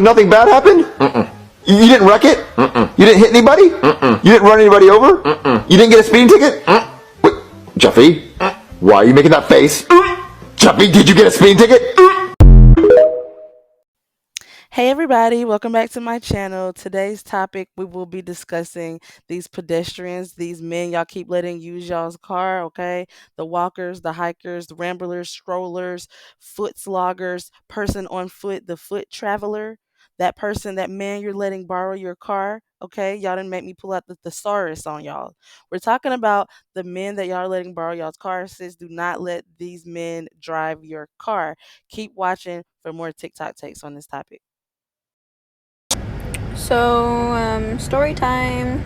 nothing bad happened? You didn't wreck it? You didn't hit anybody? You didn't run anybody over? You didn't get a speeding ticket? Wait, Jeffy, why are you making that face? Jeffy, did you get a speeding ticket? Hey everybody, welcome back to my channel. Today's topic, we will be discussing these pedestrians, these men y'all keep letting use y'all's car, okay? The walkers, the hikers, the ramblers, strollers, foot sloggers, person on foot, the foot traveler, that person, that man you're letting borrow your car, okay? Y'all didn't make me pull out the thesaurus on y'all. We're talking about the men that y'all are letting borrow y'all's car. Sis, do not let these men drive your car. Keep watching for more TikTok takes on this topic. So, story time.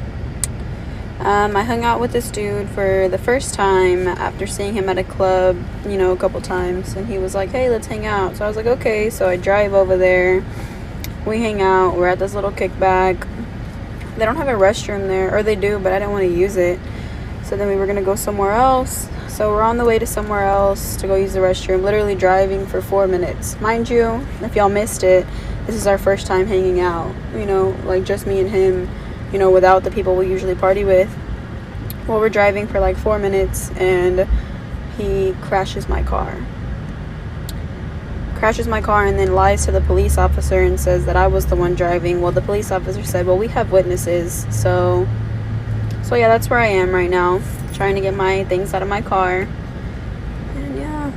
I hung out with this dude for the first time after seeing him at a club, a couple times. And he was like, hey, let's hang out. So I was like, okay. So I drive over there. We hang out. We're at this little kickback. They don't have a restroom there. Or they do, but I didn't want to use it. So then we were going to go somewhere else. So we're on the way to somewhere else to go use the restroom. Literally driving for 4 minutes. Mind you, if y'all missed it, this is our first time hanging out, like just me and him, without the people we usually party with. Well, we're driving for like 4 minutes and he crashes my car and then lies to the police officer and says that I was the one driving. Well, the police officer said, well, we have witnesses. So yeah, that's where I am right now, trying to get my things out of my car. And yeah.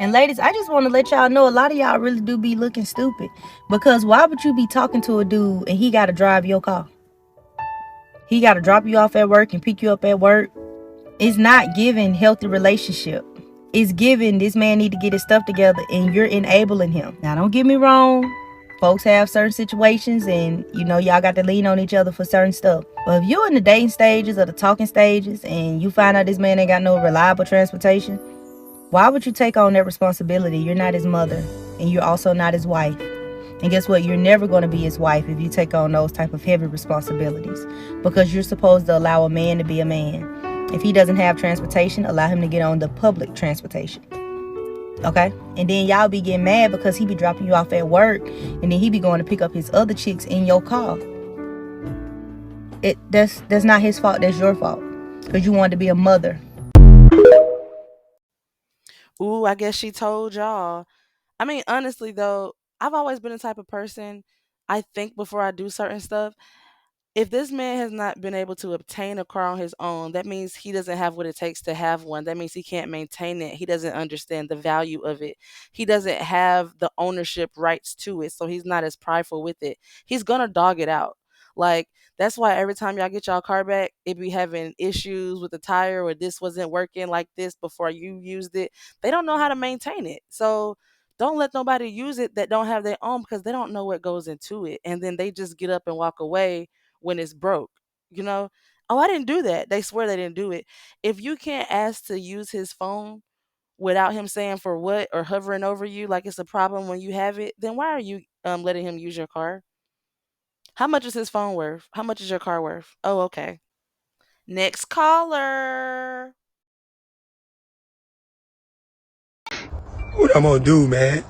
And ladies, I just want to let y'all know a lot of y'all really do be looking stupid. Because why would you be talking to a dude and he got to drive your car? He got to drop you off at work and pick you up at work. It's not giving healthy relationship. It's giving this man need to get his stuff together and you're enabling him. Now, don't get me wrong. Folks have certain situations and, y'all got to lean on each other for certain stuff. But if you're in the dating stages or the talking stages and you find out this man ain't got no reliable transportation, why would you take on that responsibility? You're not his mother, and you're also not his wife. And guess what? You're never going to be his wife if you take on those type of heavy responsibilities, because you're supposed to allow a man to be a man. If he doesn't have transportation, allow him to get on the public transportation. Okay? And then y'all be getting mad because he be dropping you off at work, and then he be going to pick up his other chicks in your car. That's not his fault. That's your fault, because you wanted to be a mother. Ooh, I guess she told y'all. I mean, honestly, though, I've always been the type of person, I think before I do certain stuff. If this man has not been able to obtain a car on his own, that means he doesn't have what it takes to have one. That means he can't maintain it. He doesn't understand the value of it. He doesn't have the ownership rights to it, so he's not as prideful with it. He's gonna dog it out. Like, that's why every time y'all get y'all car back, it be having issues with the tire, or this wasn't working like this before you used it. They don't know how to maintain it. So don't let nobody use it that don't have their own, because they don't know what goes into it. And then they just get up and walk away when it's broke, you know? Oh, I didn't do that. They swear they didn't do it. If you can't ask to use his phone without him saying for what, or hovering over you like it's a problem when you have it, then why are you letting him use your car? How much is his phone worth? How much is your car worth? Oh, okay. Next caller. What I'm gonna do, man?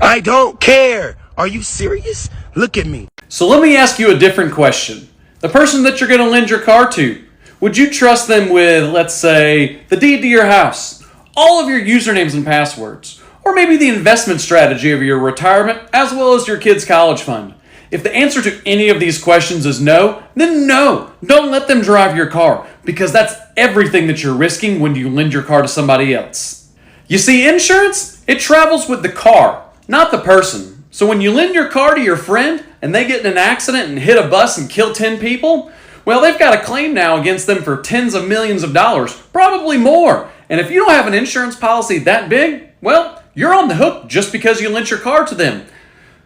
I don't care. Are you serious? Look at me. So let me ask you a different question. The person that you're going to lend your car to, would you trust them with, let's say, the deed to your house, all of your usernames and passwords, or maybe the investment strategy of your retirement, as well as your kid's college fund? If the answer to any of these questions is no, then no. Don't let them drive your car, because that's everything that you're risking when you lend your car to somebody else. You see, insurance, it travels with the car, not the person. So when you lend your car to your friend and they get in an accident and hit a bus and kill 10 people, well, they've got a claim now against them for tens of millions of dollars, probably more. And if you don't have an insurance policy that big, well, you're on the hook just because you lent your car to them.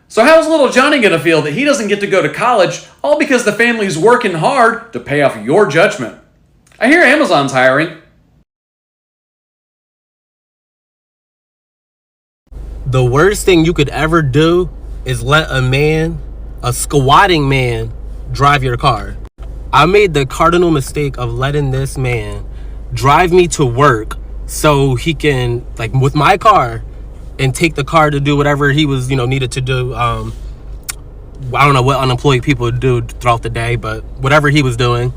So how's little Johnny going to feel that he doesn't get to go to college, all because the family's working hard to pay off your judgment? I hear Amazon's hiring. The worst thing you could ever do is let a man a squatting man drive your car. I made the cardinal mistake of letting this man drive me to work so he can, like, with my car, and take the car to do whatever he was, needed to do. I don't know what unemployed people do throughout the day, but whatever he was doing.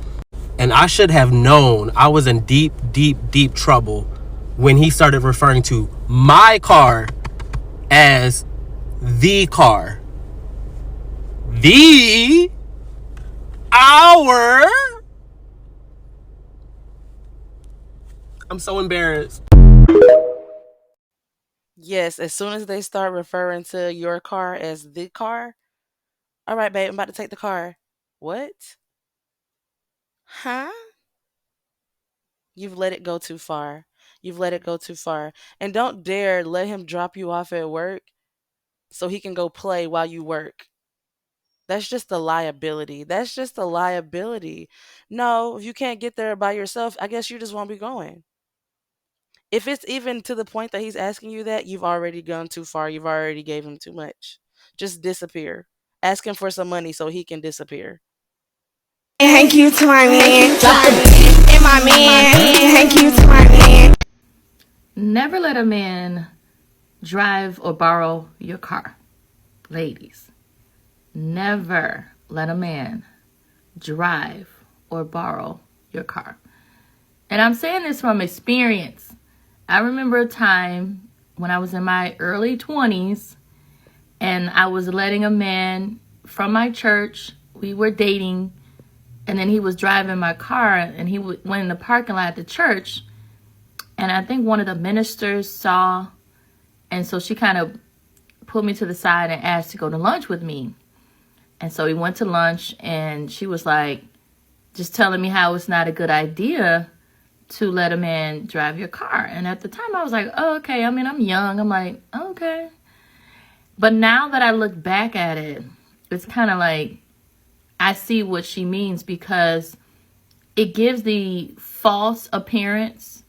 And I should have known I was in deep, deep, deep trouble when he started referring to my car as the car. Our. I'm so embarrassed. Yes, as soon as they start referring to your car as the car, all right, babe, I'm about to take the car. What? Huh? You've let it go too far. You've let it go too far. And don't dare let him drop you off at work so he can go play while you work. That's just a liability. That's just a liability. No, if you can't get there by yourself, I guess you just won't be going. If it's even to the point that he's asking you that, you've already gone too far. You've already gave him too much. Just disappear. Ask him for some money so he can disappear. Thank you to my man. Drop the beat in my man. Thank you to my man. Never let a man drive or borrow your car. Ladies, never let a man drive or borrow your car. And I'm saying this from experience. I remember a time when I was in my early 20s and I was letting a man from my church, we were dating, and then he was driving my car, and he went in the parking lot at the church, and I think one of the ministers saw, and so she kind of pulled me to the side and asked to go to lunch with me. And so we went to lunch, and she was like, just telling me how it's not a good idea to let a man drive your car. And at the time I was like, oh, okay. I mean, I'm young. I'm like, okay. But now that I look back at it, it's kind of like I see what she means, because it gives the false appearance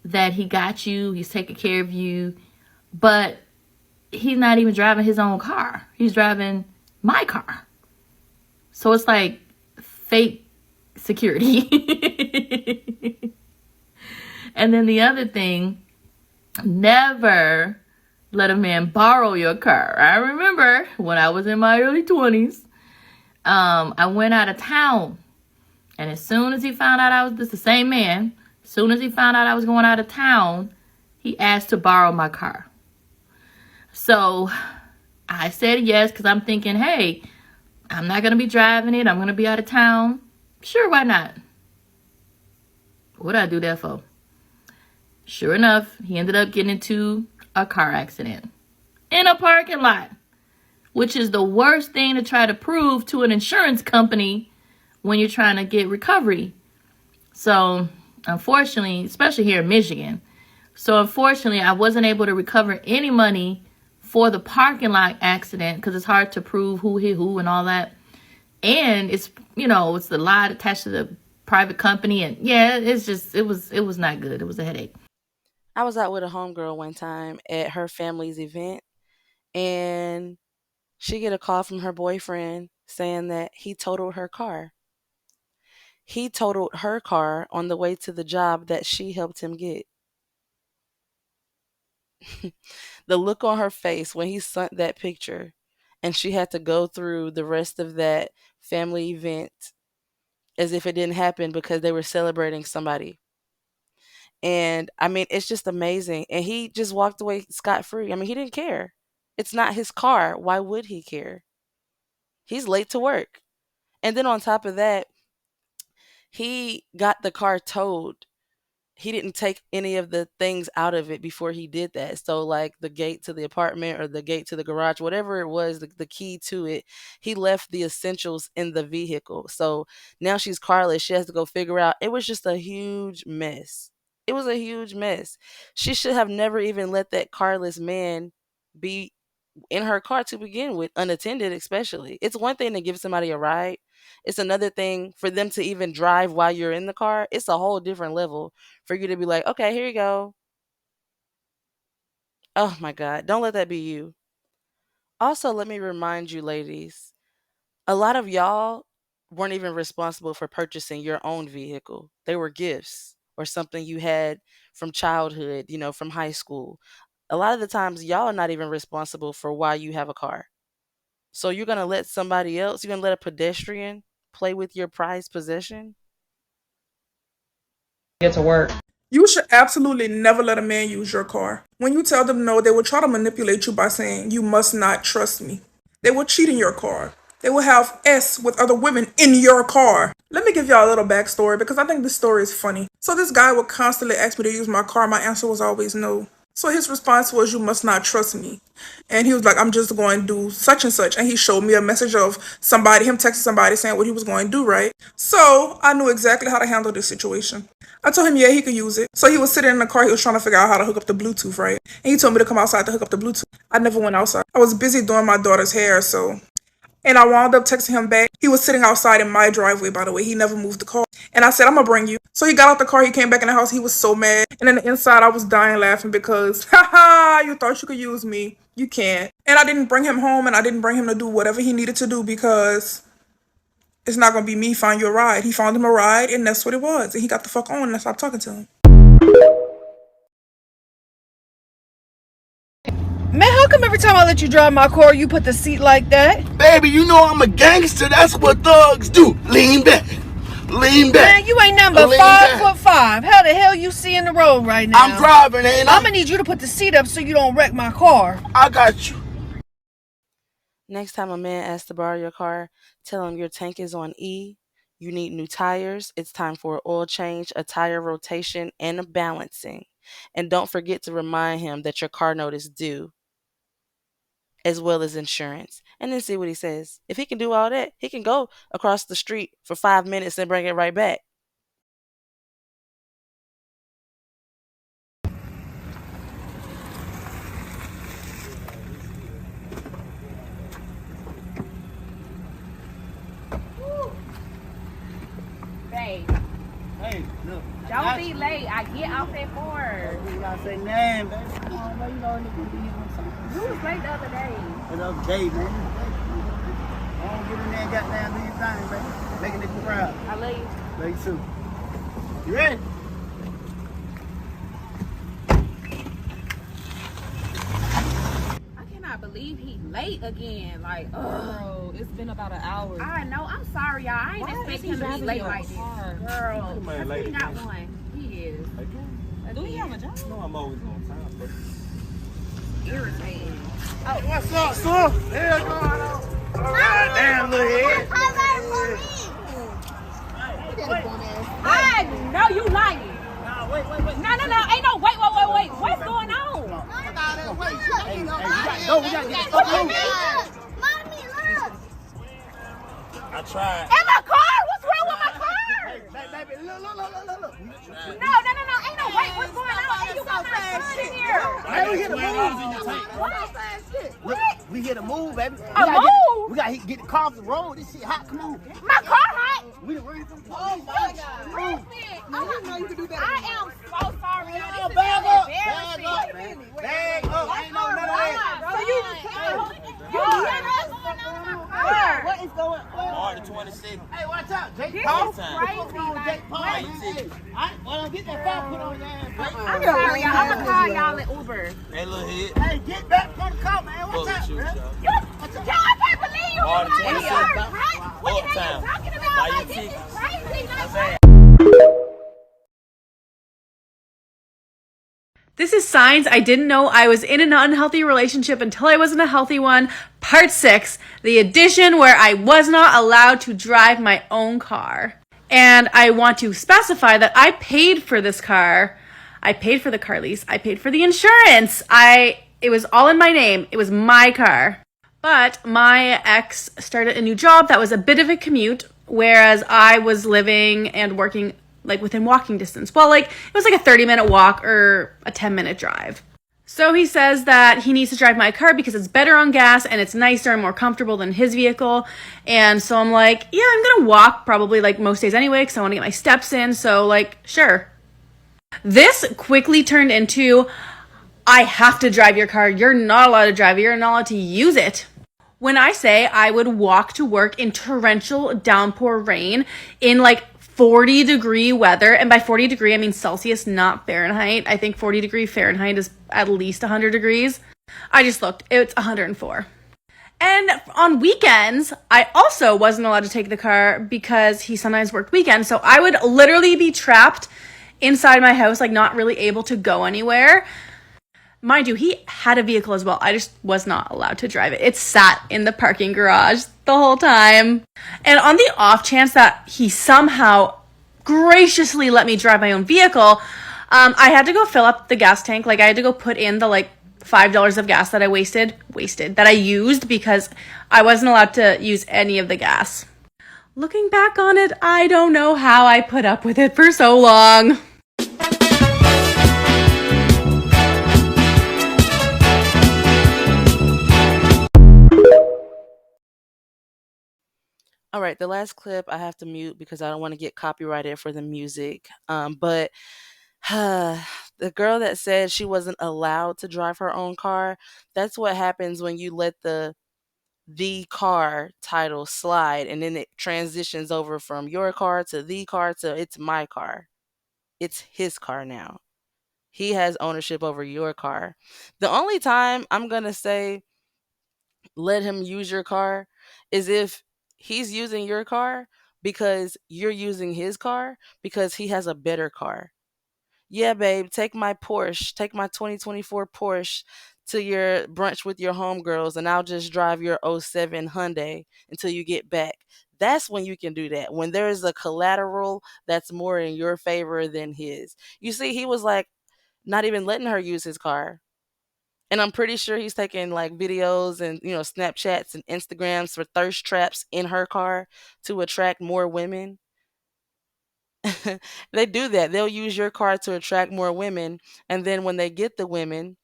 that he got you, he's taking care of you, but he's not even driving his own car. He's driving my car. So it's like fake security. And then the other thing, never let a man borrow your car. I remember when I was in my early 20s, I went out of town. And as soon as he found out I was the same man, as soon as he found out I was going out of town, he asked to borrow my car. So I said yes, because I'm thinking, hey, I'm not going to be driving it. I'm going to be out of town. Sure, why not? What did I do that for? Sure enough, he ended up getting into a car accident in a parking lot, which is the worst thing to try to prove to an insurance company when you're trying to get recovery. So unfortunately, especially here in Michigan, I wasn't able to recover any money for the parking lot accident, because it's hard to prove who hit who and all that. And it's the lot attached to the private company, and yeah, it was not good. It was a headache. I was out with a homegirl one time at her family's event, and she get a call from her boyfriend saying that he totaled her car. He totaled her car on the way to the job that she helped him get. The look on her face when he sent that picture and she had to go through the rest of that family event as if it didn't happen because they were celebrating somebody. And I mean, it's just amazing. And he just walked away scot free. I mean, he didn't care. It's not his car. Why would he care? He's late to work. And then on top of that, he got the car towed. He didn't take any of the things out of it before he did that. So, like the gate to the apartment or the gate to the garage, whatever it was, the key to it, he left the essentials in the vehicle. So now she's carless. She has to go figure out. It was just a huge mess. It was a huge mess. She should have never even let that carless man be in her car to begin with, unattended especially. It's one thing to give somebody a ride. It's another thing for them to even drive while you're in the car. It's a whole different level for you to be like, okay, here you go. Oh my God. Don't let that be you. Also, let me remind you, ladies, A lot of y'all weren't even responsible for purchasing your own vehicle. They were gifts or something you had from childhood, from high school. A lot of the times, y'all are not even responsible for why you have a car. So you're going to let somebody else, you're going to let a pedestrian play with your prized possession? Get to work. You should absolutely never let a man use your car. When you tell them no, they will try to manipulate you by saying, you must not trust me. They will cheat in your car. They will have S with other women in your car. Let me give y'all a little backstory because I think this story is funny. So this guy would constantly ask me to use my car. My answer was always no. So his response was, you must not trust me. And he was like, I'm just going to do such and such. And he showed me a message of him texting somebody saying what he was going to do, right? So I knew exactly how to handle this situation. I told him, yeah, he could use it. So he was sitting in the car. He was trying to figure out how to hook up the Bluetooth, right? And he told me to come outside to hook up the Bluetooth. I never went outside. I was busy doing my daughter's hair, and I wound up texting him back. He was sitting outside in my driveway, by the way. He never moved the car. And I said, I'm going to bring you. So he got out the car. He came back in the house. He was so mad. And then the inside, I was dying laughing because, you thought you could use me. You can't. And I didn't bring him home and I didn't bring him to do whatever he needed to do because it's not going to be me find you a ride. He found him a ride and that's what it was. And he got the fuck on and I stopped talking to him. Man, how come every time I let you drive my car, you put the seat like that? Baby, you know I'm a gangster. That's what thugs do. Lean back. Lean back. Man, you ain't nothing but 5'5". How the hell you see in the road right now? I'm driving, ain't I? I'm gonna need you to put the seat up so you don't wreck my car. I got you. Next time a man asks to borrow your car, tell him your tank is on E, you need new tires, it's time for an oil change, a tire rotation, and a balancing. And don't forget to remind him that your car note is due, as well as insurance. And then see what he says. If he can do all that, he can go across the street for 5 minutes and bring it right back. Babe, Hey, look. don't be late. I get off at 4. You gotta say name, baby. Come on, man. You know nigga be on something. You was late the other day. The other day, man. I don't get in there and goddamn do your thing, baby. Making it proud. I love you. Love you too. You ready? I cannot believe he late again. Like, ugh. Girl, it's been about an hour. I know. I'm sorry, y'all. I ain't Why expect is he him to be driving late your like this. car? Girl, Come on, 'cause lady. he got one. He is. Do he have a job? No, I'm always on time, but Irritating. oh, what's up, son? Hell going on? All right, damn little head. I know you lying. Nah, wait. No. Ain't no wait. What's going on? Hey, we gotta get the fuck moving. I tried. In my car? What's wrong with my car? Hey, baby, look. No. Ain't no wait. What's going on? And you got my son in here. Hey, we hit the move. What? Look, we hit a move, baby. Move? We gotta get the car off the road. This shit hot. Come on. My car hot? We done ran from the police. Oh my God. Listen, I am so sorry. Y'all. This Bag is up. embarrassing. Bag up. Ain't no none of that. So you hear us? What is going on? March 26th. Hey, watch out. Jake This Paul. is crazy. Like, Hey, what? well, get that fire put on your ass, bro. I'm sorry, y'all. I'm gonna call y'all at Uber. Hey, little head. Hey, get back from the car, man. Watch out, Shoot, bro. y'all. Yo, I can't believe you. March What the hell 26th. are you talking about? Buy Like, your this is tickets. crazy. I'm Like, saying. This is Signs I Didn't Know I Was in an Unhealthy Relationship Until I Was in a Healthy One, Part 6, the edition where I was not allowed to drive my own car. And I want to specify that I paid for this car. I paid for the car lease. I paid for the insurance. It was all in my name. It was my car. But my ex started a new job that was a bit of a commute, whereas I was living and working like within walking distance. Well, like it was like a 30-minute walk or a 10-minute drive. So he says that he needs to drive my car because it's better on gas and it's nicer and more comfortable than his vehicle. And so I'm like, yeah, I'm gonna walk probably like most days anyway because I want to get my steps in. So like, sure. This quickly turned into, I have to drive your car. You're not allowed to drive it. You're not allowed to use it. When I say I would walk to work in torrential downpour rain in like 40-degree weather, and by 40-degree I mean Celsius, not Fahrenheit. I think 40-degree Fahrenheit is at least 100 degrees. I just looked, it's 104. And on weekends, I also wasn't allowed to take the car because he sometimes worked weekends. So I would literally be trapped inside my house, like not really able to go anywhere. Mind you, he had a vehicle as well. I just was not allowed to drive it. It sat in the parking garage the whole time. And on the off chance that he somehow graciously let me drive my own vehicle, I had to go fill up the gas tank. Like I had to go put in the like $5 of gas that I that I used because I wasn't allowed to use any of the gas. Looking back on it, I don't know how I put up with it for so long. All right, the last clip I have to mute because I don't want to get copyrighted for the music. But the girl that said she wasn't allowed to drive her own car, that's what happens when you let the car title slide and then it transitions over from your car to the car to it's my car. It's his car now. He has ownership over your car. The only time I'm going to say let him use your car is if he's using your car because you're using his car because he has a better car. Yeah, babe, take my Porsche, take my 2024 Porsche to your brunch with your homegirls, and I'll just drive your '07 Hyundai until you get back. That's when you can do that. When there is a collateral that's more in your favor than his. You see, he was like not even letting her use his car. And I'm pretty sure he's taking like videos and, Snapchats and Instagrams for thirst traps in her car to attract more women. They do that. They'll use your car to attract more women. And then when they get the women,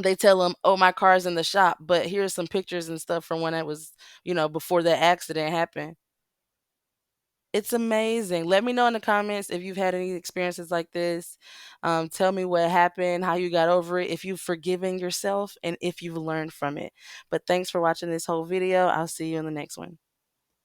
they tell them, oh, my car's in the shop, but here's some pictures and stuff from when I was, before the accident happened. It's amazing. Let me know in the comments if you've had any experiences like this. Tell me what happened, how you got over it, if you've forgiven yourself, and if you've learned from it. But thanks for watching this whole video. I'll see you in the next one.